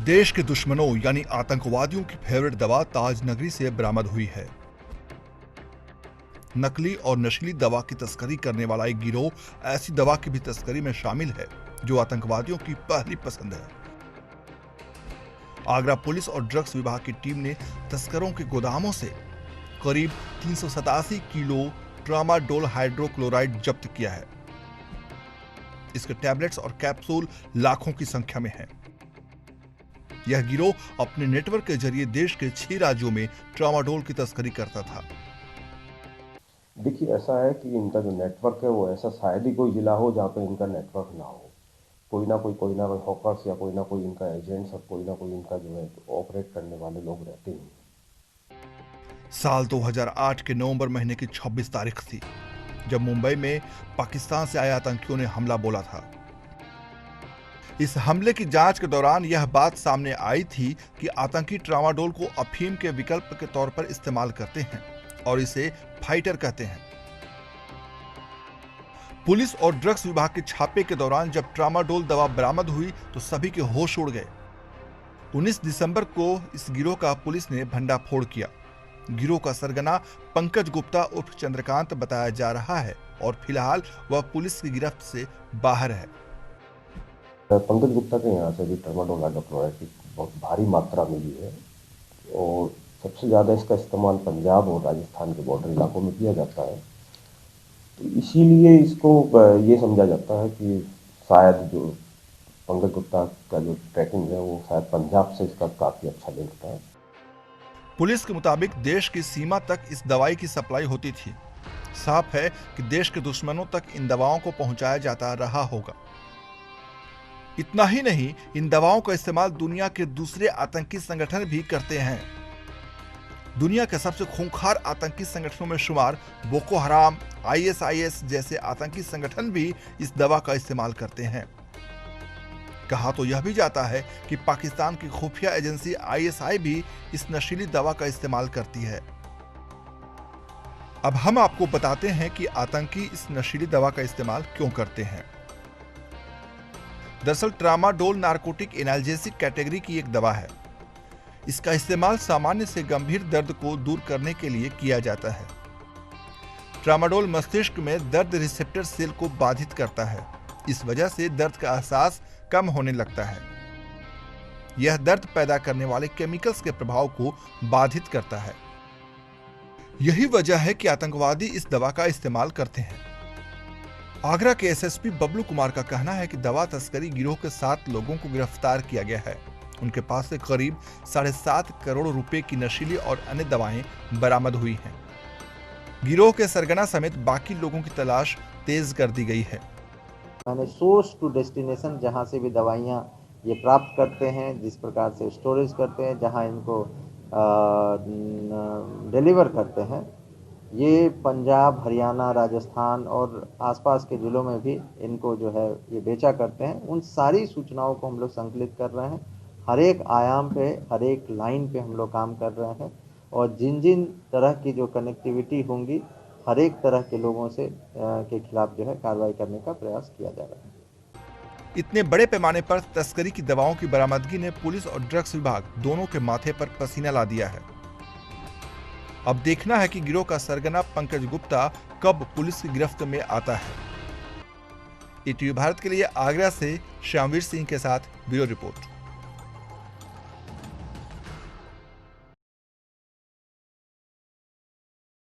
देश के दुश्मनों यानी आतंकवादियों की फेवरेट दवा ताज नगरी से बरामद हुई है। नकली और नशीली दवा की तस्करी करने वाला एक गिरोह ऐसी दवा की भी तस्करी में शामिल है जो आतंकवादियों की पहली पसंद है। आगरा पुलिस और ड्रग्स विभाग की टीम ने तस्करों के गोदामों से करीब 387 किलो ट्रामाडोल हाइड्रोक्लोराइड जब्त किया है। इसके टैबलेट्स और कैप्सूल लाखों की संख्या में हैं। यह गिरोह अपने नेटवर्क के जरिए देश के 6 राज्यों में ट्रामाडोल की तस्करी करता था। देखिए, ऐसा है कि इनका जो नेटवर्क है वो ऐसा शायद ही कोई जिला हो जहाँ पे इनका नेटवर्क ना हो। कोई ना कोई हॉकर्स या कोई ना कोई इनका एजेंट्स और कोई ना कोई इनका जो है ऑपरेट करने वाले लोग रहते हैं। साल 2008 के नवंबर महीने की 26 तारीख थी जब मुंबई में पाकिस्तान से आए आतंकियों ने हमला बोला था। इस हमले की जांच के दौरान यह बात सामने आई थी कि आतंकी ट्रामाडोल को अफीम के विकल्प के तौर पर इस्तेमाल करते हैं और इसे फाइटर कहते हैं। पुलिस और ड्रग्स विभाग के छापे के दौरान जब ट्रामाडोल दवा बरामद हुई तो सभी के होश उड़ गए। 19 दिसंबर को इस गिरोह का पुलिस ने भंडाफोड़ किया। गिरोह का सरगना पंकज गुप्ता उर्फ चंद्रकांत बताया जा रहा है और फिलहाल वह पुलिस की गिरफ्त से बाहर है। पंकज गुप्ता के यहाँ से भी ट्रामाडोल हाइड्रोक्लोराइड की बहुत भारी मात्रा मिली है और सबसे ज़्यादा इसका इस्तेमाल पंजाब और राजस्थान के बॉर्डर इलाकों में किया जाता है। तो इसीलिए इसको ये समझा जाता है कि शायद जो पंकज गुप्ता का जो ट्रैकिंग है वो शायद पंजाब से इसका काफ़ी अच्छा लिंक था। पुलिस के मुताबिक देश की सीमा तक इस दवाई की सप्लाई होती थी। साफ है कि देश के दुश्मनों तक इन दवाओं को पहुंचाया जाता रहा होगा। इतना ही नहीं, इन दवाओं का इस्तेमाल दुनिया के दूसरे आतंकी संगठन भी करते हैं। दुनिया के सबसे खूंखार आतंकी संगठनों में शुमार बोको हराम, ISIS जैसे आतंकी संगठन भी इस दवा का इस्तेमाल करते हैं। कहा तो यह भी जाता है कि पाकिस्तान की खुफिया एजेंसी ISI भी इस नशीली दवा का इस्तेमाल करती है। अब हम आपको बताते हैं कि आतंकी इस नशीली दवा का इस्तेमाल क्यों करते हैं। दरअसल ट्रामाडोल नारकोटिक एनाल्जेसिक कैटेगरी की एक दवा है। इसका इस्तेमाल सामान्य से गंभीर दर्द को दूर करने के लिए किया जाता है। ट्रामाडोल मस्तिष्क में दर्द रिसेप्टर सेल को बाधित करता है। इस वजह से दर्द का एहसास कम होने लगता है। यह दर्द पैदा करने वाले केमिकल्स के प्रभाव को बाधित करता है। यही वजह है कि आतंकवादी इस दवा का इस्तेमाल करते हैं। आगरा के SSP बबलू कुमार का कहना है कि दवा तस्करी गिरोह के 7 लोगों को गिरफ्तार किया गया है। उनके पास से करीब 7.5 करोड़ रुपए की नशीली और अन्य दवाएं बरामद हुई हैं। गिरोह के सरगना समेत बाकी लोगों की तलाश तेज कर दी गई है। मैंने सोर्स टू डेस्टिनेशन जहां से भी दवाइयां ये प्राप्त करते हैं, जिस प्रकार से स्टोरेज करते हैं, जहां इनको डिलीवर करते हैं, ये पंजाब, हरियाणा, राजस्थान और आसपास के ज़िलों में भी इनको जो है ये बेचा करते हैं। उन सारी सूचनाओं को हम लोग संकलित कर रहे हैं। हर एक आयाम पे, हर एक लाइन पे हम लोग काम कर रहे हैं और जिन जिन तरह की जो कनेक्टिविटी होंगी, हर एक तरह के लोगों से के खिलाफ जो है कार्रवाई करने का प्रयास किया जा रहा है। इतने बड़े पैमाने पर तस्करी की दवाओं की बरामदगी ने पुलिस और ड्रग्स विभाग दोनों के माथे पर पसीना ला दिया है। अब देखना है कि गिरोह का सरगना पंकज गुप्ता कब पुलिस की गिरफ्त में आता है। ETV भारत के लिए आगरा से श्यामवीर सिंह के साथ ब्यूरो रिपोर्ट।